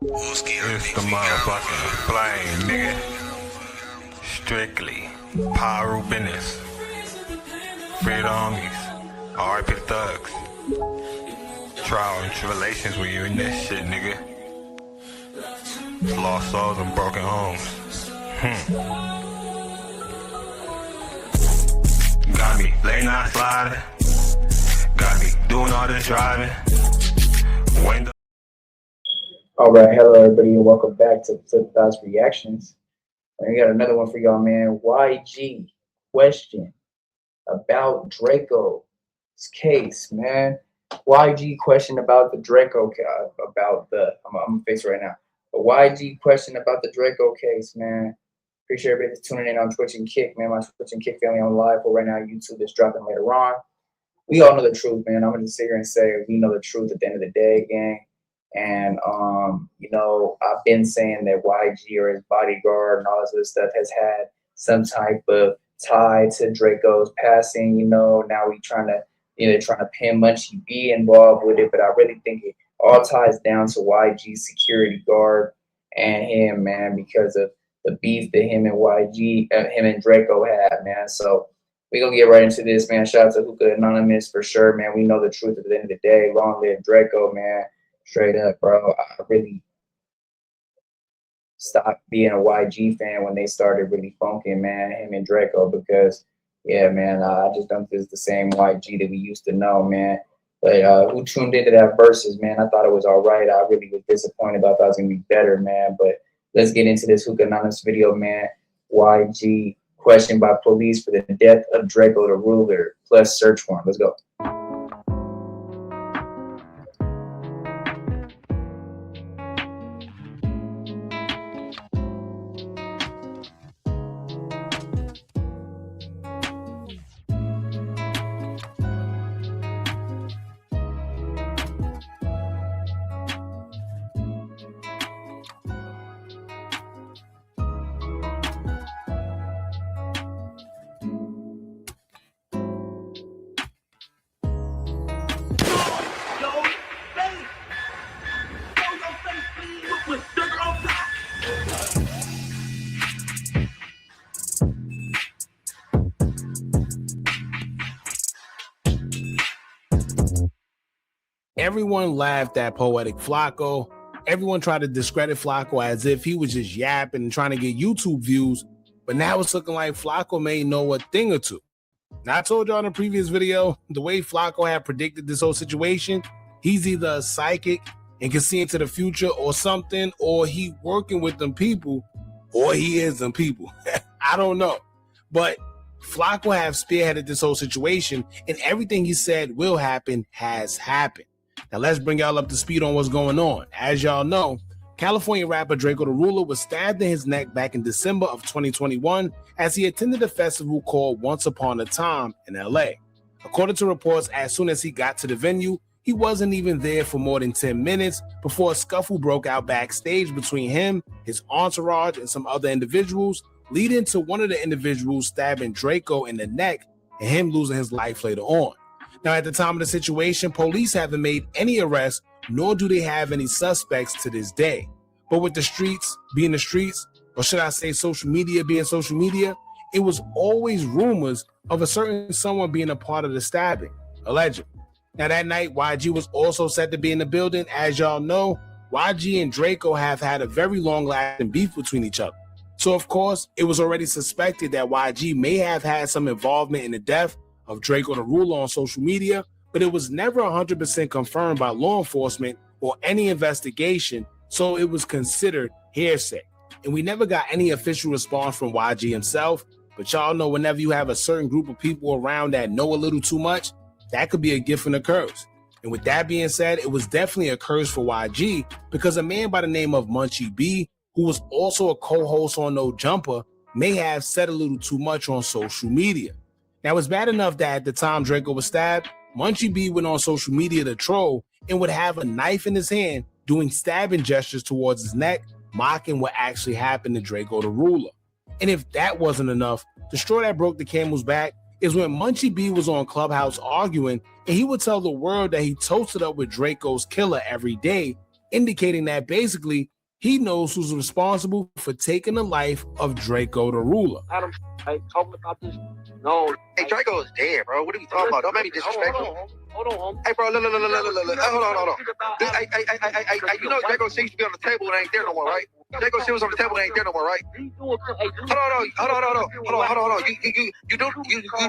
It's the motherfucking flame, nigga. Strictly power business. Free the homies. R.I.P. the thugs. Trial and tribulations when you in this shit, nigga. Lost souls and broken homes. Got me late night sliding. Got me doing all this driving. When All right, hello everybody, and welcome back to Flip&EazyDiscussions Reactions. And we got another one for y'all, man. YG question about Drakeo's case, man. YG question about the Drakeo about the I'm gonna face right now. A YG question about the Drakeo case, man. Appreciate everybody tuning in on Twitch and Kick, man. My Twitch and Kick family on live. But right now, YouTube is dropping later on. We all know the truth, man. I'm gonna sit here and say we know the truth at the end of the day, gang. And you know, I've been saying that YG or his bodyguard and all this other stuff has had some type of tie to Drakeo's passing. You know, now we trying to pin Munchie B involved with it, but I really think it all ties down to YG's security guard and him, man, because of the beef that him and Drakeo had, man. So we gonna get right into this, man. Shout out to Hookah Anonymous for sure, man. We know the truth at the end of the day. Long live Drakeo, man. Straight up, bro. I really stopped being a YG fan when they started really funking, man, him and Drakeo, because, yeah, man, I just don't think it's the same YG that we used to know, man. But who tuned into that verses, man? I thought it was all right. I really was disappointed, but I thought it was going to be better, man. But let's get into this Hookah Anonymous video, man. YG questioned by police for the death of Drakeo the Ruler, plus search warrant. Let's go. Everyone laughed at Poetic Flacco. Everyone tried to discredit Flacco as if he was just yapping and trying to get YouTube views. But now it's looking like Flacco may know a thing or two. Now, I told y'all in a previous video, the way Flacco had predicted this whole situation, he's either a psychic and can see into the future or something, or he working with them people, or he is them people. I don't know. But Flacco have spearheaded this whole situation, and everything he said will happen has happened. Now let's bring y'all up to speed on what's going on. As y'all know, California rapper Drakeo the Ruler was stabbed in his neck back in December of 2021 as he attended a festival called Once Upon a Time in LA. According to reports, as soon as he got to the venue, he wasn't even there for more than 10 minutes before a scuffle broke out backstage between him, his entourage, and some other individuals, leading to one of the individuals stabbing Drakeo in the neck and him losing his life later on. Now, at the time of the situation, police haven't made any arrests, nor do they have any suspects to this day. But with the streets being the streets, or should I say social media being social media, it was always rumors of a certain someone being a part of the stabbing, allegedly. Now, that night, YG was also set to be in the building. As y'all know, YG and Drakeo have had a very long-lasting beef between each other. So, of course, it was already suspected that YG may have had some involvement in the death of Drakeo the Ruler on social media, but it was never 100% confirmed by law enforcement or any investigation, so it was considered hearsay. And we never got any official response from YG himself, but y'all know whenever you have a certain group of people around that know a little too much, that could be a gift and a curse. And with that being said, it was definitely a curse for YG because a man by the name of Munchie B, who was also a co-host on No Jumper, may have said a little too much on social media. Now, it's bad enough that at the time Drakeo was stabbed, Munchie B went on social media to troll and would have a knife in his hand doing stabbing gestures towards his neck, mocking what actually happened to Drakeo the Ruler. And if that wasn't enough, the straw that broke the camel's back is when Munchie B was on Clubhouse arguing, and he would tell the world that he toasted up with Drakeo's killer every day, indicating that basically he knows who's responsible for taking the life of Drakeo the Ruler. Adam, hey, talking about this. No. Hey, Drakeo is dead, bro. What are you talking about? Don't make me disrespectful. Hold on. Hey, bro, look. Hold on. Hey, you know Drakeo shit used to be on the table and ain't there no more, right? Drakeo shit was on the table and ain't there no more, right? Hold on. You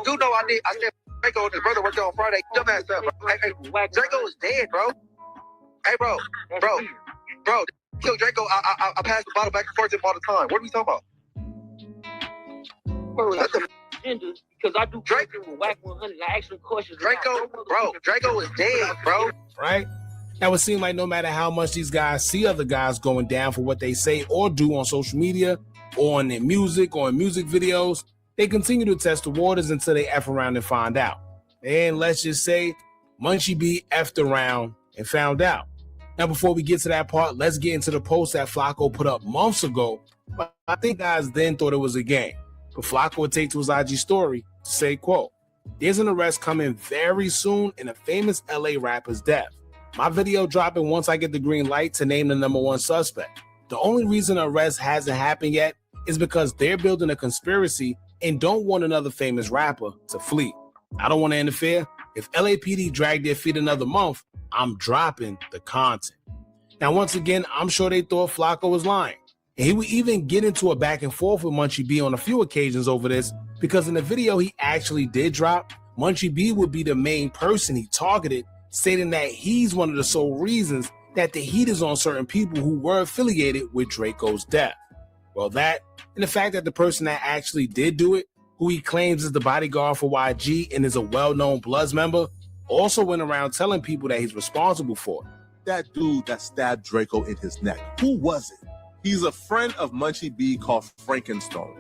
do know I said Drakeo and his brother worked on Friday. Dumbass stuff, bro. Hey, Drakeo is dead, bro. Hey, bro. Kill Drakeo. I pass the bottle back and forth to him all the time. What are we talking about? Because I do Drakeo with Whack 100. I ask him questions. Drakeo is dead, bro. Right? Now it seems like no matter how much these guys see other guys going down for what they say or do on social media or in their music or in music videos, they continue to test the waters until they F around and find out. And let's just say Munchie B F'd around and found out. Now, before we get to that part, let's get into the post that Flacco put up months ago. But I think guys then thought it was a game. But Flacco would take to his IG story to say, quote, "There's an arrest coming very soon in a famous LA rapper's death. My video dropping once I get the green light to name the #1 suspect. The only reason the arrest hasn't happened yet is because they're building a conspiracy and don't want another famous rapper to flee. I don't want to interfere. If LAPD drag their feet another month, I'm dropping the content." Now, once again, I'm sure they thought Flacco was lying. And he would even get into a back and forth with Munchie B on a few occasions over this, because in the video he actually did drop, Munchie B would be the main person he targeted, stating that he's one of the sole reasons that the heat is on certain people who were affiliated with Drakeo's death. Well, that, and the fact that the person that actually did do it, who he claims is the bodyguard for YG and is a well-known Bloods member, also went around telling people that he's responsible for it. That dude that stabbed Drakeo in his neck, who was it? He's a friend of Munchie B called Frankenstone.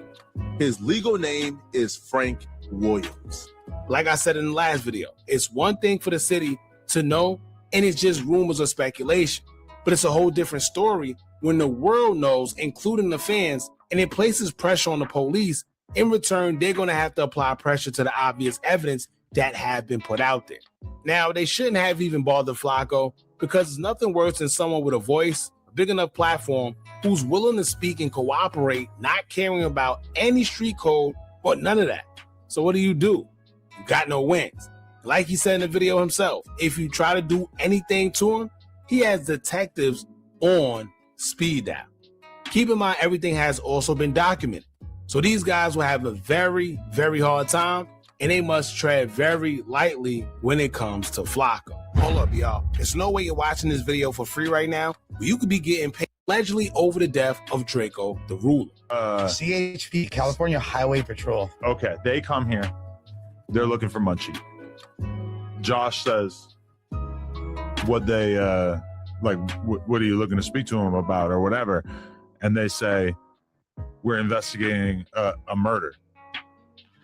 His legal name is Frank Williams. Like I said in the last video, it's one thing for the city to know, and it's just rumors or speculation. But it's a whole different story when the world knows, including the fans, and it places pressure on the police. In return, they're going to have to apply pressure to the obvious evidence that have been put out there. Now, they shouldn't have even bothered Flacco, because there's nothing worse than someone with a voice, a big enough platform, who's willing to speak and cooperate, not caring about any street code or none of that. So what do? You got no wins. Like he said in the video himself, if you try to do anything to him, he has detectives on speed dial. Keep in mind, everything has also been documented. So these guys will have a very, very hard time, and they must tread very lightly when it comes to Flacco. Hold up, y'all. There's no way you're watching this video for free right now, but you could be getting paid allegedly over the death of Drakeo the Ruler. CHP, California Highway Patrol. Okay, they come here. They're looking for Munchie. Josh says, what are you looking to speak to him about or whatever? And they say, we're investigating a murder.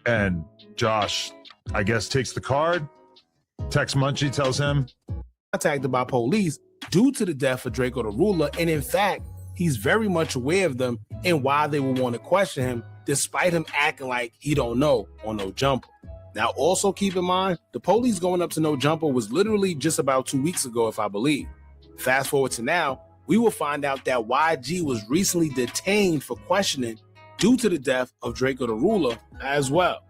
And Josh, I guess, takes the card, texts Munchie, tells him, contacted by police due to the death of Drakeo the Ruler, and in fact, he's very much aware of them and why they would want to question him, despite him acting like he don't know on No Jumper. Now, also keep in mind, the police going up to No Jumper was literally just about 2 weeks ago, if I believe. Fast forward to now, we will find out that YG was recently detained for questioning due to the death of Drakeo the Ruler as well.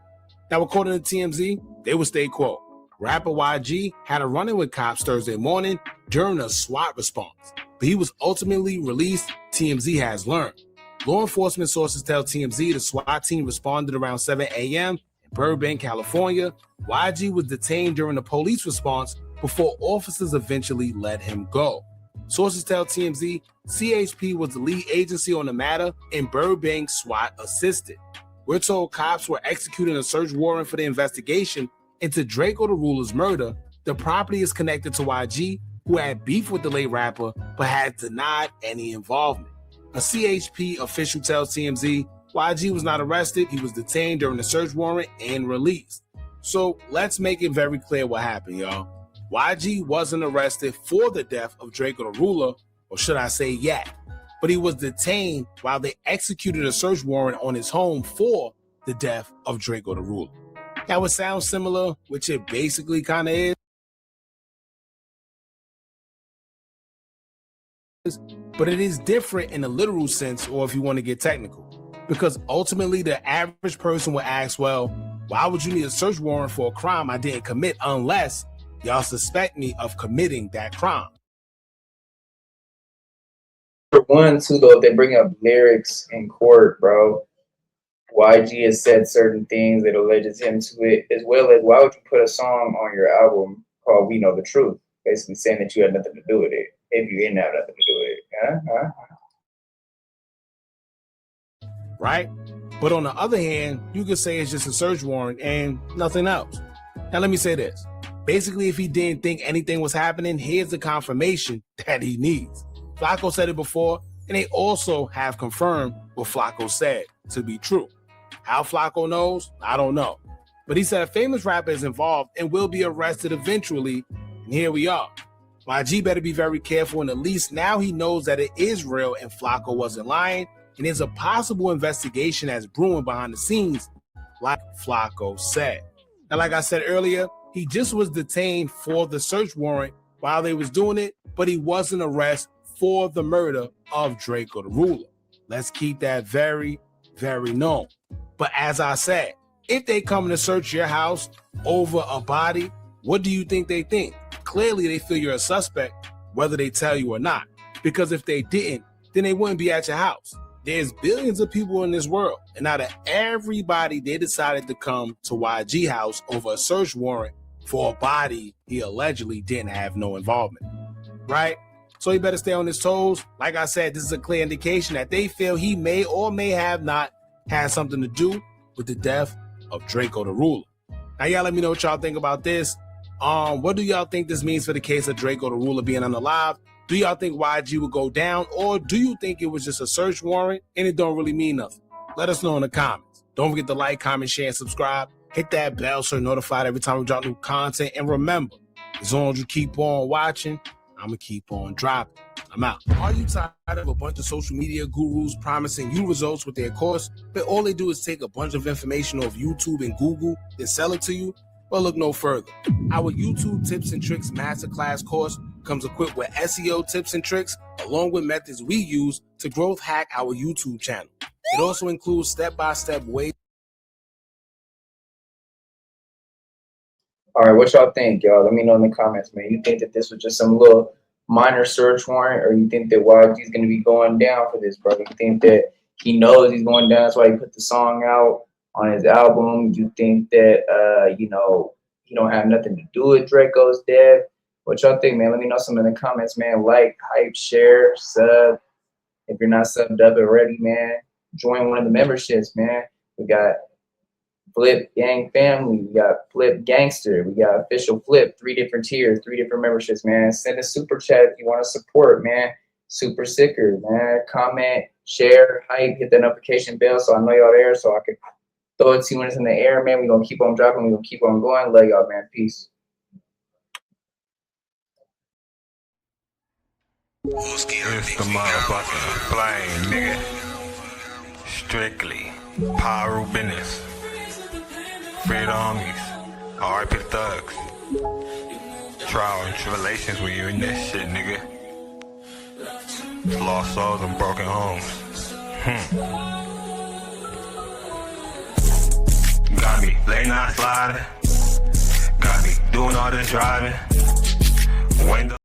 Now, according to TMZ, they would stay quote, rapper YG had a run-in with cops Thursday morning during a SWAT response, but he was ultimately released, TMZ has learned. Law enforcement sources tell TMZ the SWAT team responded around 7 a.m. in Burbank, California. YG was detained during the police response before officers eventually let him go. Sources tell TMZ CHP was the lead agency on the matter and Burbank SWAT assisted. We're told cops were executing a search warrant for the investigation into Drakeo the Ruler's murder. The property is connected to YG, who had beef with the late rapper, but had denied any involvement. A CHP official tells TMZ YG was not arrested, he was detained during the search warrant and released. So let's make it very clear what happened, y'all. YG wasn't arrested for the death of Drakeo the Ruler, or should I say yet, but he was detained while they executed a search warrant on his home for the death of Drakeo the Ruler. That would sound similar, which it basically kind of is, but it is different in a literal sense, or if you want to get technical. Because ultimately, the average person will ask, well, why would you need a search warrant for a crime I didn't commit unless y'all suspect me of committing that crime? For one, too, though, if they bring up lyrics in court, bro, YG has said certain things that alleges him to it, as well as why would you put a song on your album called We Know the Truth, basically saying that you had nothing to do with it, if you didn't have nothing to do with it. Right? But on the other hand, you could say it's just a search warrant and nothing else. Now, let me say this. Basically, if he didn't think anything was happening, here's the confirmation that he needs. Flacco said it before, and they also have confirmed what Flacco said to be true. How Flacco knows, I don't know. But he said a famous rapper is involved and will be arrested eventually, and here we are. YG better be very careful, and at least now he knows that it is real and Flacco wasn't lying, and there's a possible investigation that's brewing behind the scenes, like Flacco said. Now, like I said earlier, he just was detained for the search warrant while they was doing it, but he wasn't arrested for the murder of Drakeo the Ruler. Let's keep that very, very known. But as I said, if they come to search your house over a body, what do you think they think? Clearly, they feel you're a suspect, whether they tell you or not. Because if they didn't, then they wouldn't be at your house. There's billions of people in this world, and out of everybody, they decided to come to YG house over a search warrant for a body he allegedly didn't have no involvement, right? So he better stay on his toes. Like I said, this is a clear indication that they feel he may or may have not had something to do with the death of Drakeo the Ruler. Now, y'all let me know what y'all think about this. What do y'all think this means for the case of Drakeo the Ruler being unalive? Do y'all think YG will go down, or do you think it was just a search warrant and it don't really mean nothing? Let us know in the comments. Don't forget to like, comment, share, and subscribe. Hit that bell so you're notified every time we drop new content. And remember, as long as you keep on watching, I'm going to keep on dropping. I'm out. Are you tired of a bunch of social media gurus promising you results with their course, but all they do is take a bunch of information off YouTube and Google and sell it to you? Well, look no further. Our YouTube Tips and Tricks Masterclass course comes equipped with SEO tips and tricks, along with methods we use to growth hack our YouTube channel. It also includes step-by-step ways. All right, what y'all think, y'all? Let me know in the comments, man. You think that this was just some little minor search warrant, or you think that YG is going to be going down for this, brother? You think that he knows he's going down, that's why he put the song out on his album? You think that, he don't have nothing to do with Drakeo's death? What y'all think, man? Let me know some in the comments, man. Like, hype, share, sub. If you're not subbed up already, man, join one of the memberships, man. We got Flip Gang Family, we got Flip Gangster, we got Official Flip, 3 different tiers, 3 different memberships, man. Send a super chat if you want to support, man. Super sicker, man. Comment, share, hype, hit the notification bell so I know y'all there, so I can throw it to you when it's in the air, man. We're going to keep on dropping, we're going to keep on going. Love y'all, man. Peace. It's the motherfucking flame, nigga. Strictly power business. Free the homies. R.I.P. thugs. Trial and tribulations when you in that shit, nigga. Lost souls and broken homes. Got me late night sliding. Got me doing all this driving. Window